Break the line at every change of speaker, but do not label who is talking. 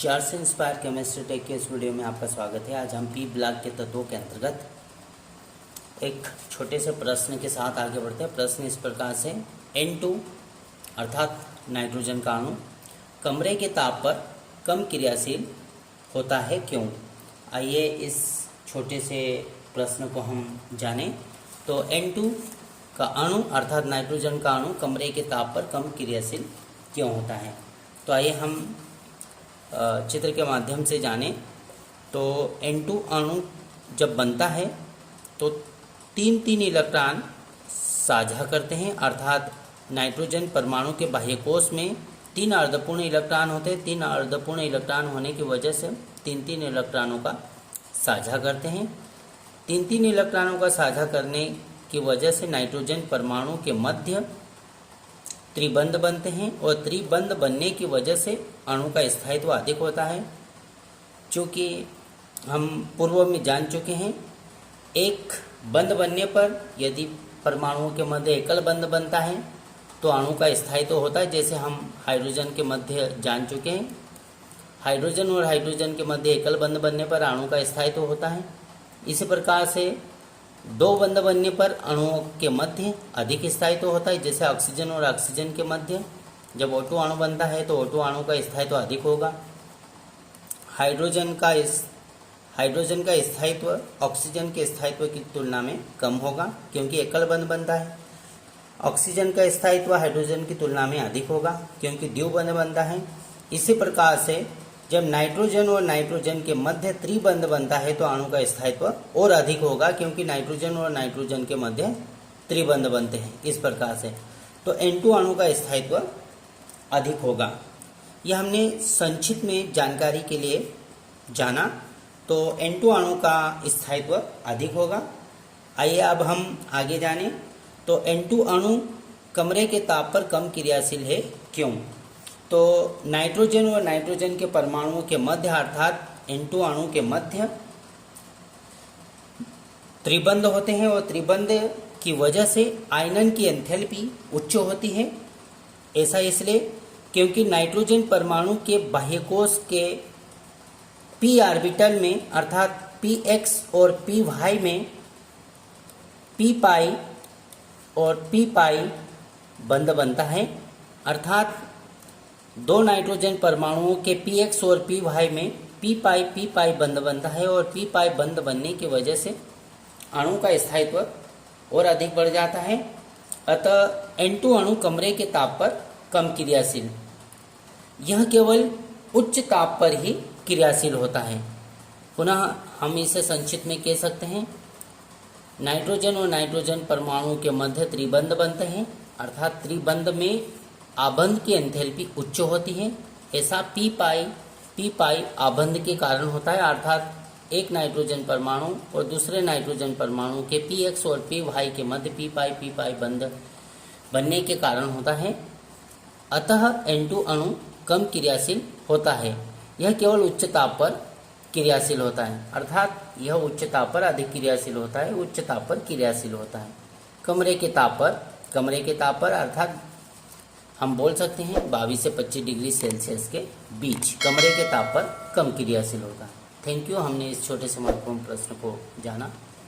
चार से inspire chemistry take के इस वीडियो में आपका स्वागत है। आज हम पी ब्लॉक के तत्वों के अंतर्गत एक छोटे से प्रश्न के साथ आगे बढ़ते हैं। प्रश्न इस प्रकार से, N2 अर्थात नाइट्रोजन का अणु कमरे के ताप पर कम क्रियाशील होता है, क्यों? आइए इस छोटे से प्रश्न को हम जानें। तो N2 का अणु अर्थात नाइट्रोजन का अणु कमरे के ताप पर कम क्रियाशील क्यों होता है? तो आइए हम चित्र के माध्यम से जानें। तो N2 अणु जब बनता है तो तीन इलेक्ट्रॉन साझा करते हैं, अर्थात नाइट्रोजन परमाणु के बाह्यकोश में 3 अर्धपूर्ण इलेक्ट्रॉन होते हैं। 3 अर्धपूर्ण इलेक्ट्रॉन होने की वजह से 3 इलेक्ट्रॉनों का साझा करते हैं। 3 इलेक्ट्रॉनों का साझा करने की वजह से नाइट्रोजन परमाणु के मध्य त्रिबंध बनते हैं और त्रिबंध बनने की वजह से अणु का स्थायित्व अधिक होता है। चूँकि हम पूर्व में जान चुके हैं, एक बंध बनने पर यदि परमाणुओं के मध्य एकल बंध बनता है तो अणु का स्थायित्व होता है। जैसे हम हाइड्रोजन के मध्य जान चुके हैं, हाइड्रोजन और हाइड्रोजन के मध्य एकल बंध बनने पर अणु का स्थायित्व होता है। इसी प्रकार से 2 बंध बनने पर अणुओं के मध्य अधिक स्थायित्व होता है। जैसे ऑक्सीजन और ऑक्सीजन के मध्य जब O2 अणु बनता है तो O2 अणु का स्थायित्व अधिक होगा। हाइड्रोजन का स्थायित्व ऑक्सीजन के स्थायित्व की तुलना में कम होगा, क्योंकि एकल बंध बनता है। ऑक्सीजन का स्थायित्व हाइड्रोजन की तुलना में अधिक होगा, क्योंकि द्विबंध बनता है। इसी प्रकार से जब नाइट्रोजन और नाइट्रोजन के मध्य त्रिबंध बनता है तो अणु का स्थायित्व और अधिक होगा, क्योंकि नाइट्रोजन और नाइट्रोजन के मध्य त्रिबंध बनते हैं। इस प्रकार से तो N2 अणु का स्थायित्व अधिक होगा। यह हमने संक्षिप्त में जानकारी के लिए जाना। तो N2 अणु का स्थायित्व अधिक होगा। आइए अब हम आगे जानें। तो N2 अणु कमरे के ताप पर कम क्रियाशील है, क्यों? तो नाइट्रोजन और नाइट्रोजन के परमाणुओं के मध्य अर्थात N2 अणु के मध्य त्रिबंध होते हैं और त्रिबंध की वजह से आयनन की एंथैल्पी उच्च होती है। ऐसा इसलिए क्योंकि नाइट्रोजन परमाणु के बाह्यकोश के p ऑर्बिटल में अर्थात px और py में p पाई और p पाई बंध बनता है, अर्थात 2 नाइट्रोजन परमाणुओं के px और py में p पाई बंध बनता है और p पाई बंध बनने की वजह से अणु का स्थायित्व और अधिक बढ़ जाता है। अतः N2 अणु कमरे के ताप पर कम क्रियाशील, यह केवल उच्च ताप पर ही क्रियाशील होता है। पुनः हम इसे संक्षिप्त में कह सकते हैं, नाइट्रोजन और नाइट्रोजन परमाणु के मध्य त्रिबंध बनते हैं, अर्थात त्रिबंध में आबंध की एंथैल्पी उच्च होती है। ऐसा p पाई आबंध के कारण होता है, अर्थात एक नाइट्रोजन परमाणु और दूसरे नाइट्रोजन परमाणु के px और py के मध्य p पाई बंध बनने के कारण होता है। अतः N2 अणु कम क्रियाशील होता है। यह केवल उच्च ताप पर क्रियाशील होता है, अर्थात यह उच्च ताप पर अधिक क्रियाशील होता है, उच्च ताप पर क्रियाशील होता है। कमरे के ताप पर अर्थात हम बोल सकते हैं 22 से 25 डिग्री सेल्सियस के बीच कमरे के ताप पर कम क्रियाशील होता है। Thank you. हमने इस छोटे से महत्वपूर्ण प्रश्न को जाना।